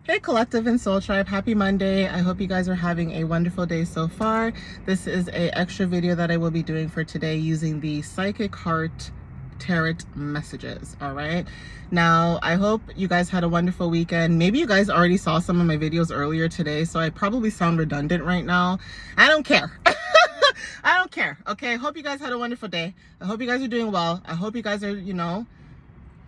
Hey Collective and Soul Tribe, happy Monday. I hope you guys are having a wonderful day so far. This is a extra video that I will be doing for today using the Psychic Heart Tarot messages. All right, now I hope you guys had a wonderful weekend. Maybe you guys already saw some of my videos earlier today, so I probably sound redundant right now. I don't care. I don't care. Okay, I hope you guys had a wonderful day. I hope you guys are doing well. I hope you guys are,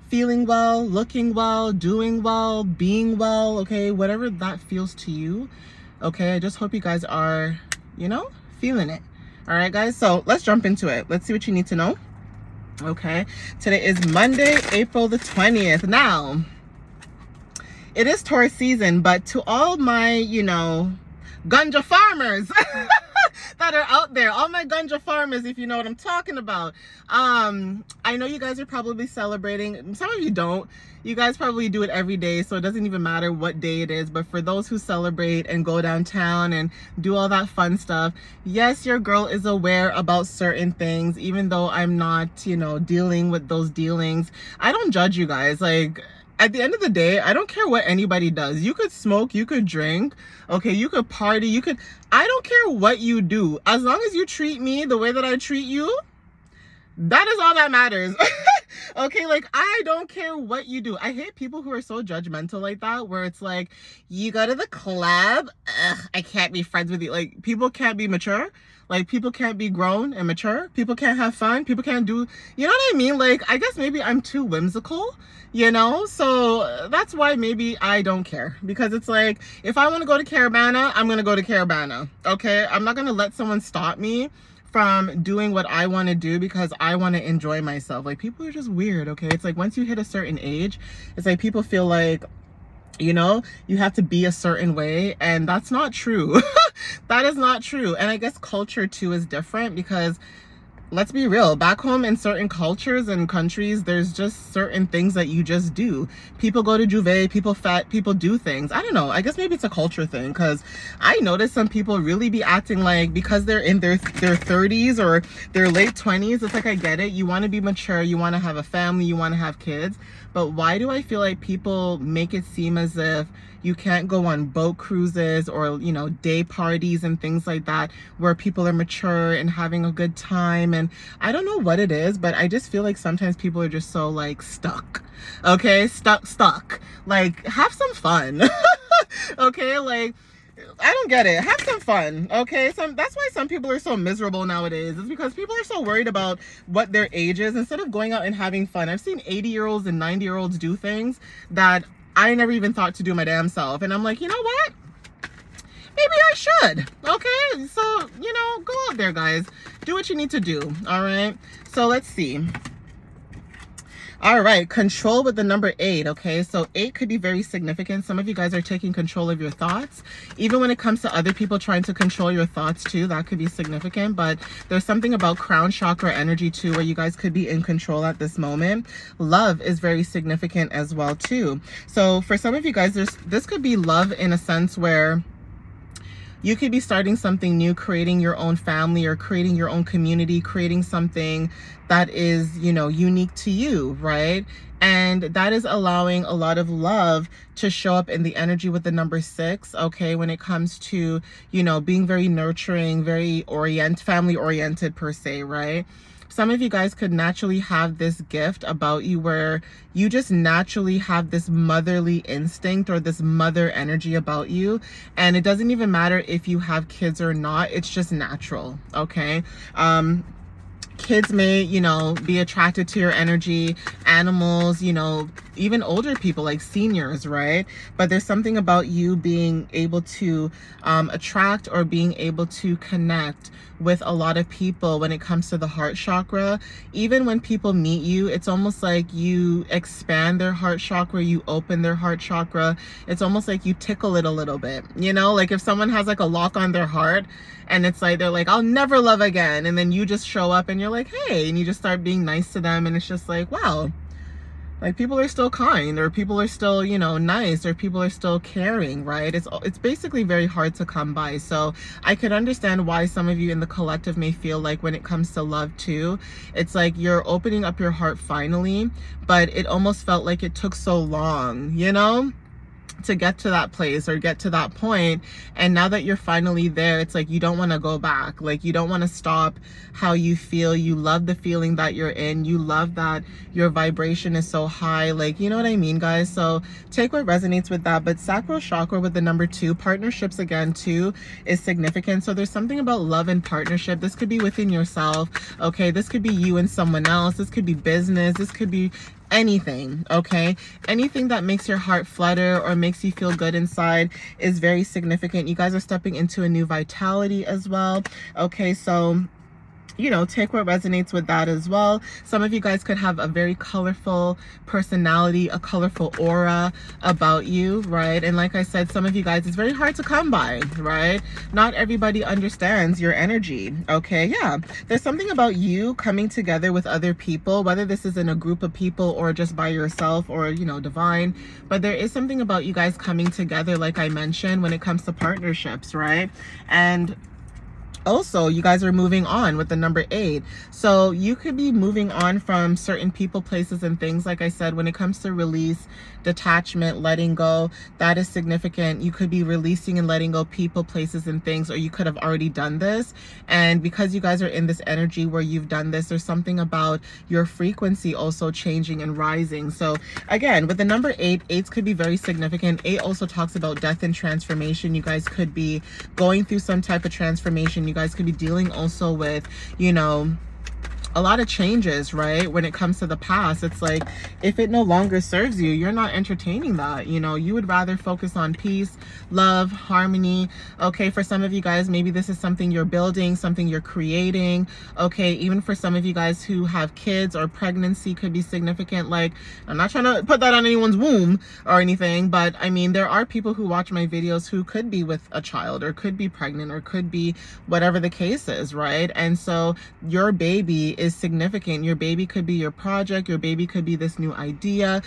feeling well, looking well, doing well, being well, okay? Whatever that feels to you, okay? I just hope you guys are, feeling it. All right, guys, so let's jump into it. Let's see what you need to know, okay? Today is Monday, April the 20th. Now, it is Taurus season, but to all my, ganja farmers that are out there, all my ganja farmers, if you know what I'm talking about. I know you guys are probably celebrating. Some of you don't. You guys probably do it every day, so it doesn't even matter what day it is. But for those who celebrate and go downtown and do all that fun stuff, yes, your girl is aware about certain things, even though I'm not, dealing with those dealings. I don't judge you guys. Like, at the end of the day, I don't care what anybody does. You could smoke, you could drink, okay, you could party, I don't care what you do. As long as you treat me the way that I treat you, that is all that matters. Okay, like, I don't care what you do. I hate people who are so judgmental like that, where it's like, you go to the club, I can't be friends with you. Like, people can't be mature. Like, people can't be grown and mature. People can't have fun. People can't do, you know what I mean? Like, I guess maybe I'm too whimsical, So that's why maybe I don't care. Because it's like, if I want to go to Caravana, I'm going to go to Caravana. Okay? I'm not going to let someone stop me from doing what I want to do because I want to enjoy myself. Like, people are just weird, okay? It's like, once you hit a certain age, it's like people feel like, you have to be a certain way, and that's not true. That is not true. And I guess culture too is different because, let's be real, back home in certain cultures and countries, there's just certain things that you just do. People go to Juve, people do things. I don't know. I guess maybe it's a culture thing, because I notice some people really be acting like, because they're in their 30s or their late 20s, it's like, I get it. You want to be mature. You want to have a family. You want to have kids. But why do I feel like people make it seem as if you can't go on boat cruises or, day parties and things like that where people are mature and having a good time? And I don't know what it is, but I just feel like sometimes people are just so, like, stuck. Okay? Stuck. Like, have some fun. Okay? Like, I don't get it. Have some fun, okay? That's why some people are so miserable nowadays. It's because people are so worried about what their age is instead of going out and having fun. I've seen 80-year-olds and 90-year-olds do things that I never even thought to do my damn self. And I'm like, you know what? Maybe I should, okay? So, go out there, guys. Do what you need to do, all right? So let's see. All right, control with the number 8, okay? So 8 could be very significant. Some of you guys are taking control of your thoughts. Even when it comes to other people trying to control your thoughts too, that could be significant. But there's something about crown chakra energy too, where you guys could be in control at this moment. Love is very significant as well too. So for some of you guys, this could be love in a sense where you could be starting something new, creating your own family or creating your own community, creating something that is, unique to you, right? And that is allowing a lot of love to show up in the energy with the number 6, okay? When it comes to, being very nurturing, very family oriented per se, right? Some of you guys could naturally have this gift about you where you just naturally have this motherly instinct or this mother energy about you. And it doesn't even matter if you have kids or not. It's just natural, okay? Kids may, be attracted to your energy, animals, even older people like seniors, right? But there's something about you being able to attract or being able to connect with a lot of people when it comes to the heart chakra. Even when people meet you, it's almost like you expand their heart chakra, you open their heart chakra. It's almost like you tickle it a little bit, like if someone has like a lock on their heart and it's like, they're like, I'll never love again. And then you just show up and you're like, hey, and you just start being nice to them. And it's just like, wow, like people are still kind, or people are still, nice, or people are still caring, right? It's basically very hard to come by. So I could understand why some of you in the collective may feel like when it comes to love too, it's like you're opening up your heart finally, but it almost felt like it took so long, to get to that place or get to that point. And now that you're finally there, it's like you don't want to go back. Like, you don't want to stop how you feel. You love the feeling that you're in. You love that your vibration is so high. Like, you know what I mean, guys? So take what resonates with that. But sacral chakra with the number 2, partnerships again too is significant. So there's something about love and partnership. This could be within yourself. Okay, this could be you and someone else. This could be business. This could be anything. Okay, anything that makes your heart flutter or makes you feel good inside is very significant. You guys are stepping into a new vitality as well. Okay, so you know, take what resonates with that as well. Some of you guys could have a very colorful personality, a colorful aura about you, right? And like I said, some of you guys, it's very hard to come by, right? Not everybody understands your energy, okay? Yeah, there's something about you coming together with other people, whether this is in a group of people or just by yourself or, you know, divine, but there is something about you guys coming together, like I mentioned, when it comes to partnerships, right? And also, you guys are moving on with the number 8. So you could be moving on from certain people, places, and things. Like I said, when it comes to release, detachment, letting go, that is significant. You could be releasing and letting go people, places, and things, or you could have already done this. And because you guys are in this energy where you've done this, there's something about your frequency also changing and rising. So again, with the number 8, 8s could be very significant. 8 also talks about death and transformation. You guys could be going through some type of transformation. You guys could be dealing also with, you know, a lot of changes, right? When it comes to the past, it's like, if it no longer serves you, you're not entertaining that. You know, you would rather focus on peace, love, harmony. Okay, for some of you guys, maybe this is something you're building, something you're creating. Okay, even for some of you guys who have kids or pregnancy could be significant. Like, I'm not trying to put that on anyone's womb or anything, but I mean, there are people who watch my videos who could be with a child or could be pregnant or could be whatever the case is, right? And so your baby is significant. Your baby could be your project. Your baby could be this new idea.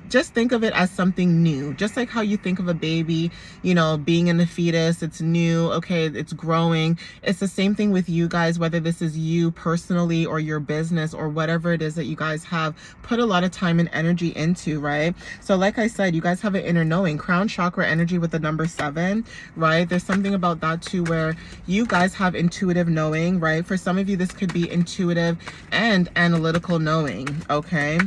Just think of it as something new. Just like how you think of a baby, you know, being in a fetus, it's new, okay, it's growing. It's the same thing with you guys, whether this is you personally or your business or whatever it is that you guys have put a lot of time and energy into, right? So like I said, you guys have an inner knowing, crown chakra energy with the number 7, right? There's something about that too, where you guys have intuitive knowing, right? For some of you, this could be intuitive and analytical knowing, okay?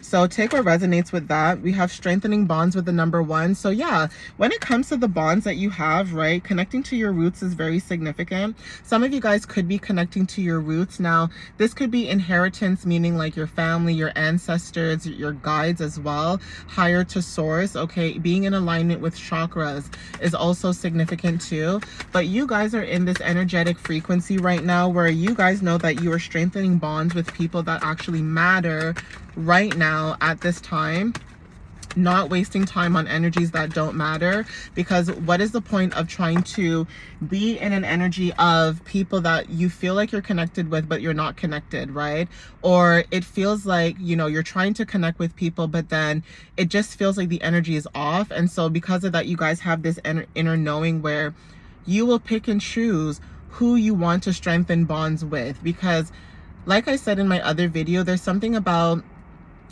So take what resonates with that. We have strengthening bonds with the number 1. So yeah, when it comes to the bonds that you have, right, connecting to your roots is very significant. Some of you guys could be connecting to your roots. Now, this could be inheritance, meaning like your family, your ancestors, your guides as well, higher to source, okay? Being in alignment with chakras is also significant too. But you guys are in this energetic frequency right now where you guys know that you are strengthening bonds with people that actually matter right now at this time, not wasting time on energies that don't matter. Because what is the point of trying to be in an energy of people that you feel like you're connected with but you're not connected, right? Or it feels like, you know, you're trying to connect with people but then it just feels like the energy is off. And so because of that, you guys have this inner knowing where you will pick and choose who you want to strengthen bonds with. Because like I said in my other video, there's something about,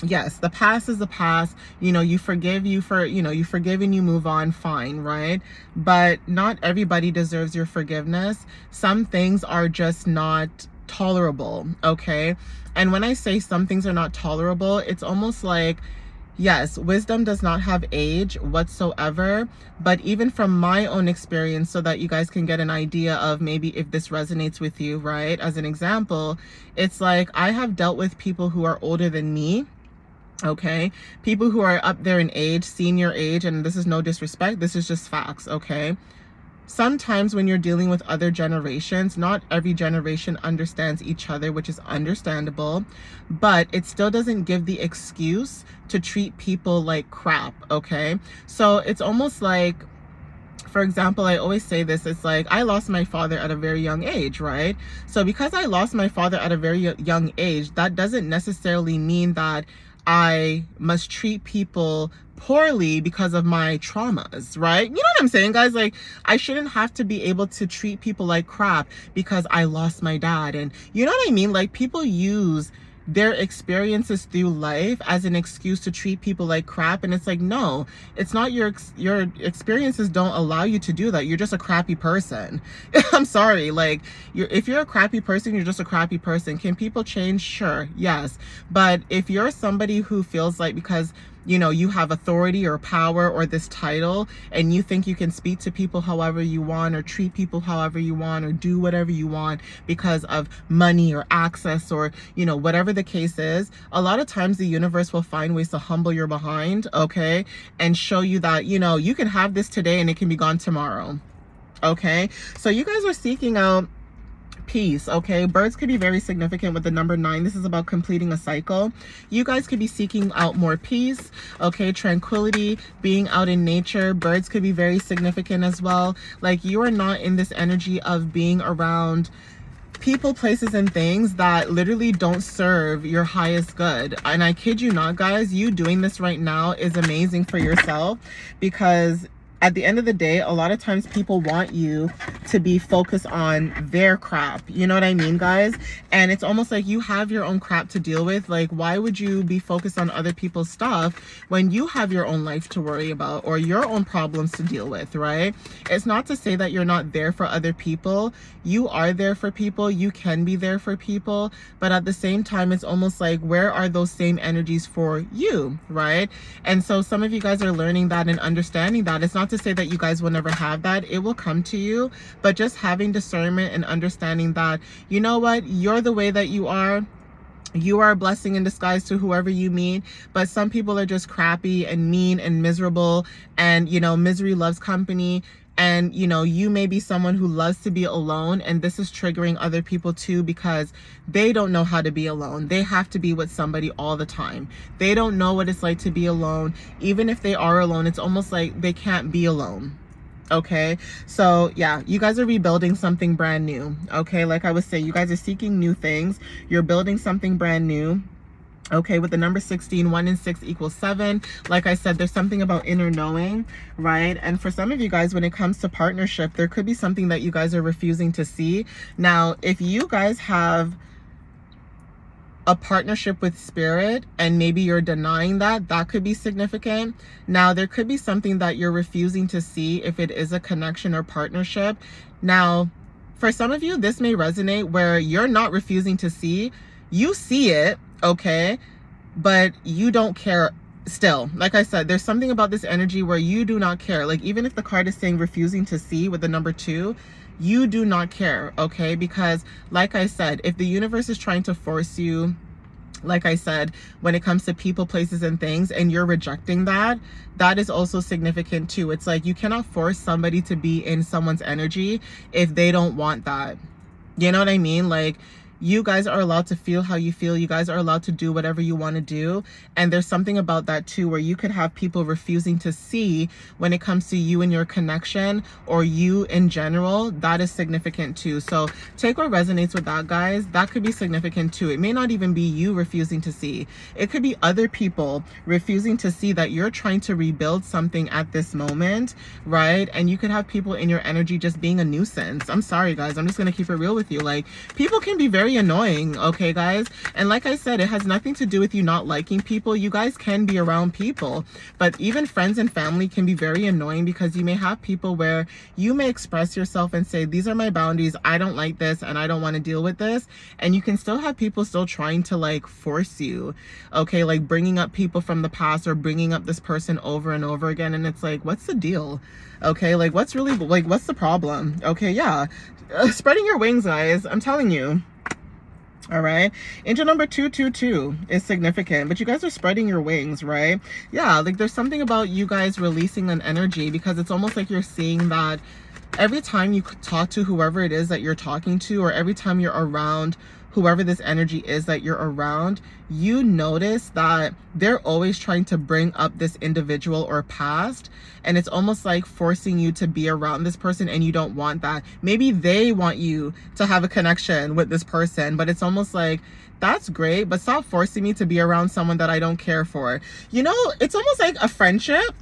yes, the past is the past. You know, you forgive and you move on, fine, right? But not everybody deserves your forgiveness. Some things are just not tolerable, okay? And when I say some things are not tolerable, it's almost like, yes, wisdom does not have age whatsoever, but even from my own experience, so that you guys can get an idea of maybe if this resonates with you, right? As an example, it's like I have dealt with people who are older than me, okay? People who are up there in age, senior age, and this is no disrespect, this is just facts, okay? Sometimes when you're dealing with other generations, not every generation understands each other, which is understandable, but it still doesn't give the excuse to treat people like crap, okay? So it's almost like, for example, I always say this, it's like I lost my father at a very young age, right? So because I lost my father at a very young age, that doesn't necessarily mean that I must treat people poorly because of my traumas, right? You know what I'm saying, guys? Like, I shouldn't have to be able to treat people like crap because I lost my dad. And you know what I mean? Like, people use their experiences through life as an excuse to treat people like crap. And it's like, no, it's not. Your experiences don't allow you to do that. You're just a crappy person. I'm sorry. Like, if you're a crappy person, you're just a crappy person. Can people change? Sure, yes. But if you're somebody who feels like, because you know, you have authority or power or this title, and you think you can speak to people however you want, or treat people however you want, or do whatever you want because of money or access, or, you know, whatever the case is, a lot of times the universe will find ways to humble your behind, okay, and show you that, you know, you can have this today and it can be gone tomorrow. Okay, so you guys are seeking out peace. Okay, birds could be very significant with the number 9. This is about completing a cycle. You guys could be seeking out more peace, okay, tranquility, being out in nature. Birds could be very significant as well. Like, you are not in this energy of being around people, places, and things that literally don't serve your highest good. And I kid you not, guys, you doing this right now is amazing for yourself, because at the end of the day, a lot of times people want you to be focused on their crap. You know what I mean, guys? And it's almost like you have your own crap to deal with. Like, why would you be focused on other people's stuff when you have your own life to worry about, or your own problems to deal with, right? It's not to say that you're not there for other people. You are there for people. You can be there for people. But at the same time, it's almost like, where are those same energies for you, right? And so some of you guys are learning that and understanding that. It's not to say that you guys will never have that. It will come to you, but just having discernment and understanding that, you know what, you're the way that you are. You are a blessing in disguise to whoever you meet, but some people are just crappy and mean and miserable, and, you know, misery loves company. And, you know, you may be someone who loves to be alone, and this is triggering other people too, because they don't know how to be alone. They have to be with somebody all the time. They don't know what it's like to be alone. Even if they are alone, it's almost like they can't be alone. Okay, so yeah, you guys are rebuilding something brand new. Okay, like I was saying, you guys are seeking new things. You're building something brand new. Okay, with the number 16, 1 and 6 equals 7. Like I said, there's something about inner knowing, right? And for some of you guys, when it comes to partnership, there could be something that you guys are refusing to see. Now, if you guys have a partnership with spirit and maybe you're denying that, that could be significant. Now, there could be something that you're refusing to see if it is a connection or partnership. Now, for some of you, this may resonate where you're not refusing to see. You see it, okay, but you don't care still. Like I said, there's something about this energy where you do not care. Like, even if the card is saying refusing to see with the number 2, you do not care, okay? Because like I said, if the universe is trying to force you, like I said, when it comes to people, places, and things, and you're rejecting that, that is also significant too. It's like, you cannot force somebody to be in someone's energy if they don't want that. You know what I mean? Like, you guys are allowed to feel how you feel. You guys are allowed to do whatever you want to do. And there's something about that too, where you could have people refusing to see when it comes to you and your connection, or you in general. That is significant too. So take what resonates with that, guys. That could be significant too. It may not even be you refusing to see. It could be other people refusing to see that you're trying to rebuild something at this moment, right? And you could have people in your energy just being a nuisance. I'm sorry, guys. I'm just going to keep it real with you. Like, people can be very annoying, okay, guys? And like I said, it has nothing to do with you not liking people. You guys can be around people, but even friends and family can be very annoying, because you may have people where you may express yourself and say, these are my boundaries, I don't like this and I don't want to deal with this, and you can still have people still trying to like force you, okay, like bringing up people from the past or bringing up this person over and over again. And it's like, what's the deal? Okay, like, what's really, like, what's the problem? Okay, yeah, spreading your wings, guys, I'm telling you. All right, angel number 222 is significant, but you guys are spreading your wings, right? Yeah, like, there's something about you guys releasing an energy, because it's almost like you're seeing that every time you talk to whoever it is that you're talking to, or every time you're around whoever this energy is that you're around, you notice that they're always trying to bring up this individual or past, and it's almost like forcing you to be around this person, and you don't want that. Maybe they want you to have a connection with this person, but it's almost like, that's great, but stop forcing me to be around someone that I don't care for. You know, it's almost like a friendship.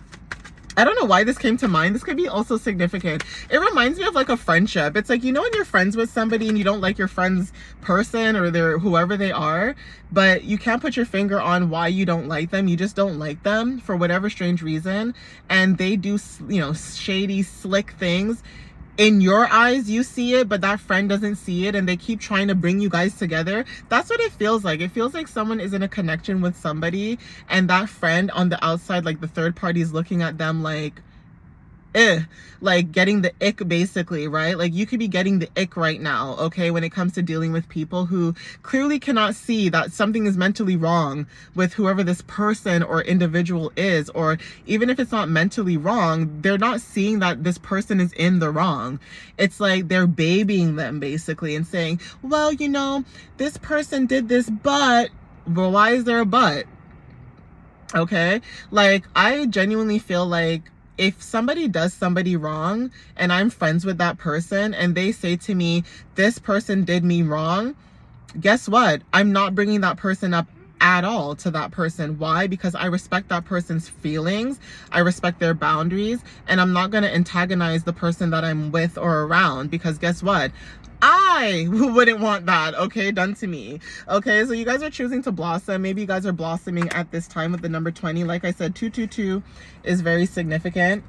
I don't know why this came to mind. This could be also significant. It reminds me of like a friendship. It's like, you know, when you're friends with somebody and you don't like your friend's person or their whoever they are, but you can't put your finger on why you don't like them. You just don't like them for whatever strange reason. And they do, you know, shady, slick things. In your eyes, you see it, but that friend doesn't see it, and they keep trying to bring you guys together. That's what it feels like. It feels like someone is in a connection with somebody, and that friend on the outside, like the third party, is looking at them like, like getting the ick, basically, right? Like you could be getting the ick right now, okay, when it comes to dealing with people who clearly cannot see that something is mentally wrong with whoever this person or individual is. Or even if it's not mentally wrong, they're not seeing that this person is in the wrong. It's like they're babying them, basically, and saying, well, you know, this person did this, but, well, why is there a but? Okay, like I genuinely feel like if somebody does somebody wrong and I'm friends with that person and they say to me, this person did me wrong, guess what? I'm not bringing that person up at all to that person. Why? Because I respect that person's feelings. I respect their boundaries, and I'm not going to antagonize the person that I'm with or around, because guess what? I wouldn't want that, okay, done to me. Okay, so you guys are choosing to blossom. Maybe you guys are blossoming at this time with the number 20. Like I said, 222 is very significant.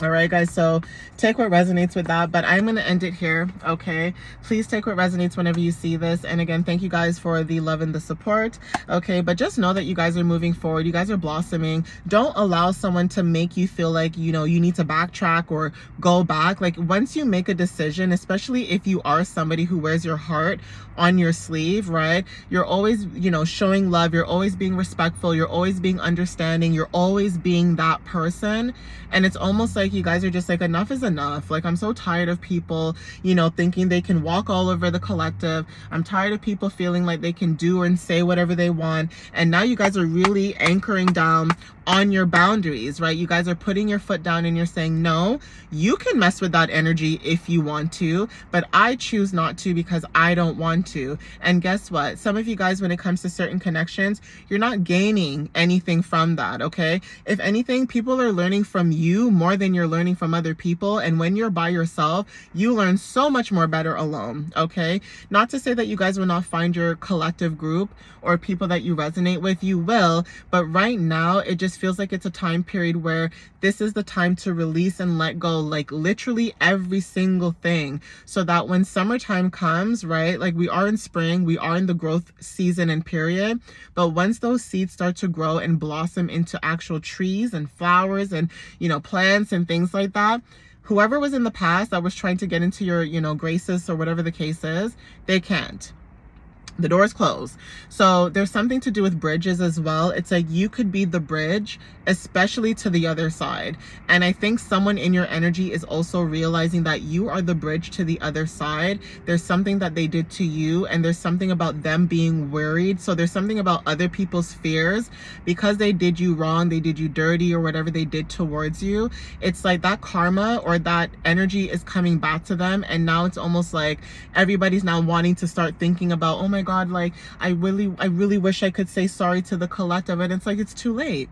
All right, guys, so take what resonates with that, but I'm going to end it here, okay? Please take what resonates whenever you see this. And again, thank you guys for the love and the support, okay? But just know that you guys are moving forward. You guys are blossoming. Don't allow someone to make you feel like, you know, you need to backtrack or go back. Like, once you make a decision, especially if you are somebody who wears your heart on your sleeve, right? You're always, you know, showing love. You're always being respectful. You're always being understanding. You're always being that person. And it's almost like you guys are just like, enough is enough. Like, I'm so tired of people, you know, thinking they can walk all over the collective. I'm tired of people feeling like they can do and say whatever they want. And now you guys are really anchoring down on your boundaries, right? You guys are putting your foot down and you're saying, no, you can mess with that energy if you want to, but I choose not to because I don't want to. And guess what? Some of you guys, when it comes to certain connections, you're not gaining anything from that, okay? If anything, people are learning from you more than you're learning from other people. And when you're by yourself, you learn so much more better alone, okay? Not to say that you guys will not find your collective group or people that you resonate with. You will, but right now it just feels like it's a time period where this is the time to release and let go, like literally every single thing, so that when summertime comes, right, like we are in spring, we are in the growth season and period, but once those seeds start to grow and blossom into actual trees and flowers and, you know, plants and things like that, whoever was in the past that was trying to get into your, you know, graces or whatever the case is, they can't. The door's closed. So there's something to do with bridges as well. It's like you could be the bridge, especially to the other side. And I think someone in your energy is also realizing that you are the bridge to the other side. There's something that they did to you, and there's something about them being worried. So there's something about other people's fears because they did you wrong, they did you dirty, or whatever they did towards you. It's like that karma or that energy is coming back to them. And now it's almost like everybody's now wanting to start thinking about, oh my God, like I really wish I could say sorry to the collective. And it's like, it's too late.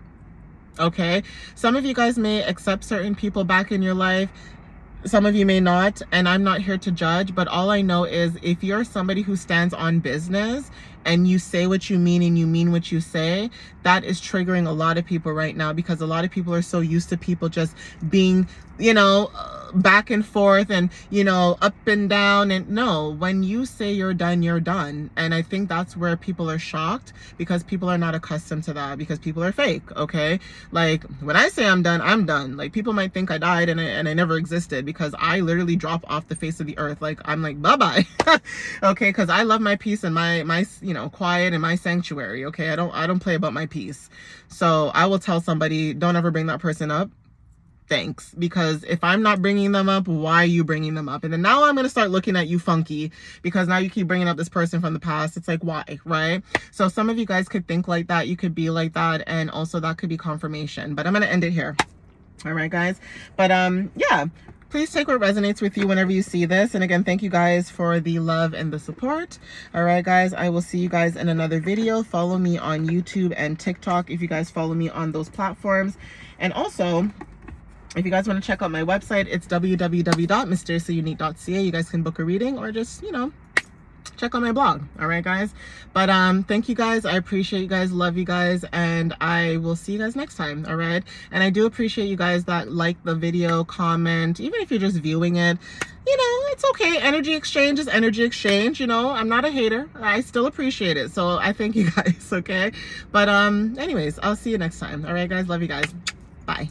Okay, some of you guys may accept certain people back in your life, some of you may not, and I'm not here to judge, but all I know is if you're somebody who stands on business and you say what you mean and you mean what you say, that is triggering a lot of people right now, because a lot of people are so used to people just being, you know, back and forth and, you know, up and down. And no, when you say you're done, you're done. And I think that's where people are shocked, because people are not accustomed to that, because people are fake. Okay, like when I say I'm done, I'm done. Like people might think I died and I never existed, because I literally drop off the face of the earth. Like I'm like, bye-bye. Okay, because I love my peace and my you know, quiet and my sanctuary. Okay, I don't play about my peace. So I will tell somebody, don't ever bring that person up. Thanks, because if I'm not bringing them up, why are you bringing them up? And then now I'm going to start looking at you funky, because now you keep bringing up this person from the past. It's like, why, right? So some of you guys could think like that, you could be like that, and also that could be confirmation. But I'm going to end it here. All right, guys. But yeah, please take what resonates with you whenever you see this. And again, thank you guys for the love and the support. All right, guys, I will see you guys in another video. Follow me on YouTube and TikTok if you guys follow me on those platforms. And also, If you guys want to check out my website, it's www.mysteriouslyunique.ca. You guys can book a reading or just, you know, check out my blog. All right, guys. But thank you guys. I appreciate you guys. Love you guys. And I will see you guys next time. All right. And I do appreciate you guys that like the video, comment, even if you're just viewing it. You know, it's okay. Energy exchange is energy exchange. You know, I'm not a hater. I still appreciate it. So I thank you guys. Okay. But anyways, I'll see you next time. All right, guys. Love you guys. Bye.